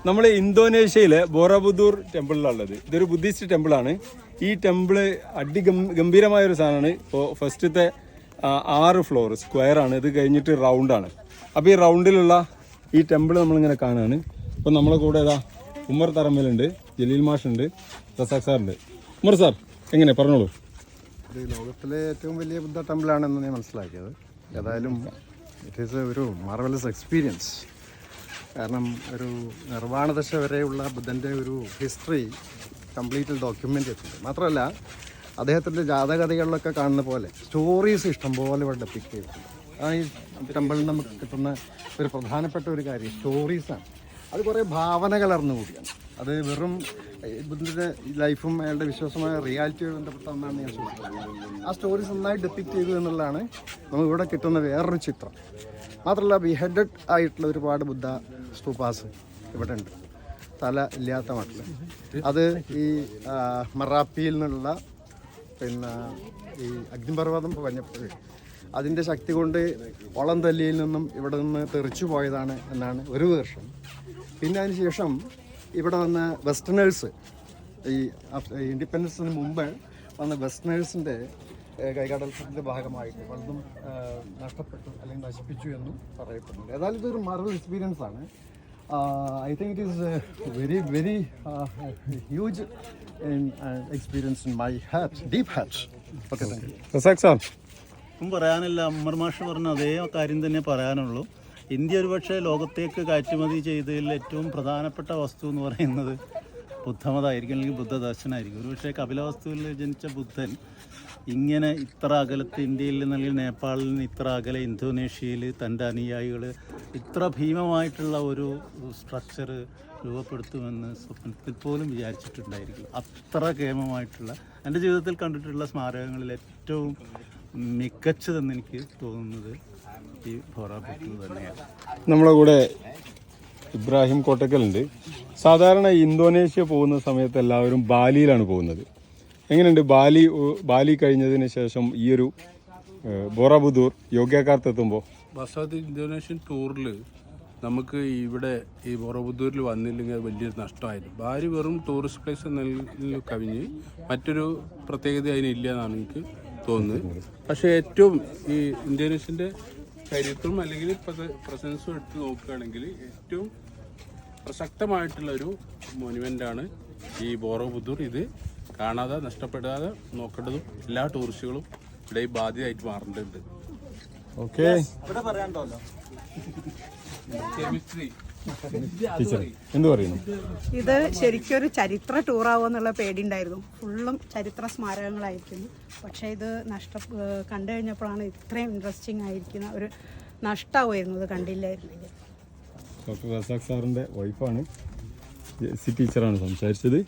നമ്മൾ ഇന്തോനേഷ്യയിലെ ബോറബുദൂർ ടെമ്പിളിലുള്ളത്. ഇതൊരു ബുദ്ധിസ്റ്റ് ടെമ്പിളാണ്. ഈ ടെമ്പിള് ഗംഭീരമായ ഒരു സാധനമാണ്. ഇപ്പോൾ ഫസ്റ്റത്തെ 6 ഫ്ലോർ സ്ക്വയറാണ്. ഇത് കഴിഞ്ഞിട്ട് റൗണ്ടാണ്. അപ്പോൾ ഈ റൗണ്ടിലുള്ള ഈ ടെമ്പിൾ നമ്മളിങ്ങനെ കാണുകയാണ്. ഇപ്പം നമ്മളെ കൂടെ ഏതാ ഉമർ തറമ്മലുണ്ട്, ജലീൽ മാഷുണ്ട്, റസാഖ് സാറുണ്ട്. ഉമർ സാർ എങ്ങനെ പറഞ്ഞോളൂ. ഇത് ലോകത്തിലെ ഏറ്റവും വലിയ ബുദ്ധ ടെമ്പിളാണെന്ന് ഞാൻ മനസ്സിലാക്കിയത്. ഏതായാലും ഇറ്റ് ഈസ് ഒരു മാർവലസ് എക്സ്പീരിയൻസ്. കാരണം ഒരു നിർവ്വാണദശ വരെയുള്ള ബുദ്ധൻ്റെ ഒരു ഹിസ്റ്ററി കംപ്ലീറ്റ് ഡോക്യുമെൻ്റ് ചെയ്തിട്ടുണ്ട്. മാത്രമല്ല അദ്ദേഹത്തിൻ്റെ ജാതകഥകളിലൊക്കെ കാണുന്ന പോലെ സ്റ്റോറീസ് ഇഷ്ടംപോലെ ഇവിടെ ഡെപ്പിക്ട് ചെയ്തിട്ടുണ്ട്. ആ ഈ ടെമ്പിളിൽ നമുക്ക് കിട്ടുന്ന ഒരു പ്രധാനപ്പെട്ട ഒരു കാര്യം സ്റ്റോറീസാണ്. അത് കുറേ ഭാവന കലർന്നു കൂടിയാണ്. അത് വെറും ബുദ്ധൻ്റെ ലൈഫും അയാളുടെ വിശ്വാസമായ റിയാലിറ്റിയോട് ബന്ധപ്പെട്ട ഒന്നാണ് ഞാൻ ചോദിക്കുന്നത്. ആ സ്റ്റോറീസ് നന്നായി ഡെപ്പിക്ട് ചെയ്തു എന്നുള്ളതാണ് നമുക്കിവിടെ കിട്ടുന്ന വേറൊരു ചിത്രം. മാത്രമല്ല ബിഹെഡഡ് ആയിട്ടുള്ള ഒരുപാട് ബുദ്ധ സ്തൂപാസ് ഇവിടെ ഉണ്ട്, തല ഇല്ലാത്ത മട്ടിൽ. അത് ഈ മറാപ്പിയിൽ നിന്നുള്ള പിന്നെ ഈ അഗ്നിപർവ്വതം പറഞ്ഞപ്പോൾ അതിൻ്റെ ശക്തി കൊണ്ട് ഒളം തല്ലിയിൽ നിന്നും ഇവിടെ നിന്ന് തെറിച്ചു പോയതാണ് എന്നാണ് ഒരു വേർഷൻ. പിന്നെ അതിന് ശേഷം ഇവിടെ വന്ന വെസ്റ്റേണേഴ്സ്, ഈ ഇൻഡിപെൻഡൻസിന് മുമ്പ് വന്ന വെസ്റ്റേണേഴ്സിൻ്റെ കൈകടൽത്തിൻ്റെ ഭാഗമായിട്ട് പലതും നഷ്ടപ്പെട്ടു അല്ലെങ്കിൽ നശിപ്പിച്ചു എന്നും പറയപ്പെടുന്നുണ്ട്. ഏതായാലും ഇതൊരു മാർവൽ എക്സ്പീരിയൻസ് ആണ്. I think it is very very huge experience in my heart, deep heart. Okay, thank you. Razak sir ഒന്നും പറയാനില്ല. ഉമ്മർ മാഷ് പറഞ്ഞ അതേ കാര്യം തന്നെ പറയാനുള്ളൂ. ഇന്ത്യ ഒരുപക്ഷെ ലോകത്തേക്ക് കയറ്റുമതി ചെയ്തതിൽ ഏറ്റവും പ്രധാനപ്പെട്ട വസ്തു എന്ന് പറയുന്നത് ബുദ്ധമതമായിരിക്കും, അല്ലെങ്കിൽ ബുദ്ധദർശനമായിരിക്കും. ഒരുപക്ഷെ കപിലവസ്തുവിൽ ജനിച്ച ബുദ്ധൻ ഇങ്ങനെ ഇത്ര അകലത്ത് ഇന്ത്യയിൽ അല്ലെങ്കിൽ നേപ്പാളിൽ നിന്ന് ഇത്ര അകലെ ഇന്തോനേഷ്യയിൽ തൻ്റെ അനുയായികൾ ഇത്ര ഭീമമായിട്ടുള്ള ഒരു സ്ട്രക്ചർ രൂപപ്പെടുത്തുമെന്ന് സ്വപ്നത്തിൽ പോലും വിചാരിച്ചിട്ടുണ്ടായിരിക്കും. അത്ര കേമമായിട്ടുള്ള എൻ്റെ ജീവിതത്തിൽ കണ്ടിട്ടുള്ള സ്മാരകങ്ങളിൽ ഏറ്റവും മികച്ചതെന്ന് എനിക്ക് തോന്നുന്നത് ഈ ബോറബുദൂർ തന്നെയാണ്. നമ്മളെ കൂടെ ഇബ്രാഹിം കോട്ടക്കലുണ്ട്. സാധാരണ ഇന്തോനേഷ്യ പോകുന്ന സമയത്ത് എല്ലാവരും ബാലിയിലാണ് പോകുന്നത്. എങ്ങനെയുണ്ട് ബാലി കഴിഞ്ഞതിന് ശേഷം ഈ ഒരു ബോറബുദൂർ യോഗ്യക്കാർത്തെത്തുമ്പോൾ? വാസ്തവത്തിൽ ഇന്തോനേഷ്യൻ ടൂറിൽ നമുക്ക് ഇവിടെ ഈ ബോറബുദൂരിൽ വന്നില്ലെങ്കിൽ വലിയൊരു നഷ്ടമായിരുന്നു. ബാലി വെറും ടൂറിസ്റ്റ് പ്ലേസ് എന്നതിൽ കവിഞ്ഞ് മറ്റൊരു പ്രത്യേകത അതിനില്ല എന്നാണ് എനിക്ക് തോന്നുന്നത്. പക്ഷേ ഏറ്റവും ഈ ഇന്തോനേഷ്യൻ്റെ ചരിത്രവും അല്ലെങ്കിൽ പ്രസൻസും എടുത്ത് നോക്കുകയാണെങ്കിൽ ഏറ്റവും പ്രസക്തമായിട്ടുള്ളൊരു മോനുമെൻ്റാണ് ഈ ബോറബുദൂർ. ഇത് കാണാതെ നഷ്ടപ്പെടാതെ നോക്കേണ്ടതും എല്ലാ ടൂറിസ്റ്റുകളും ഇവിടെ ഈ ബാധ്യതയായിട്ട് മാറേണ്ടതുണ്ട്. ഓക്കെ, എന്ത് പറയുന്നു? ഇത് ശരിക്കും ഒരു ചരിത്ര ടൂറാവുമെന്നുള്ള പേടിയുണ്ടായിരുന്നു. ഫുള്ളും ചരിത്ര സ്മാരകങ്ങളായിരിക്കുന്നു. പക്ഷേ ഇത് കണ്ടു കഴിഞ്ഞപ്പോഴാണ് ഇത്രയും ഇൻട്രസ്റ്റിംഗ് ആയിരിക്കുന്ന ഒരു നഷ്ടമായിരുന്നു ഇത് കണ്ടില്ലായിരുന്നെങ്കിൽ. ഡോക്ടർ റസാഖ് സാറിൻ്റെ വൈഫാണ്, ടീച്ചറാണ് സംസാരിച്ചത്.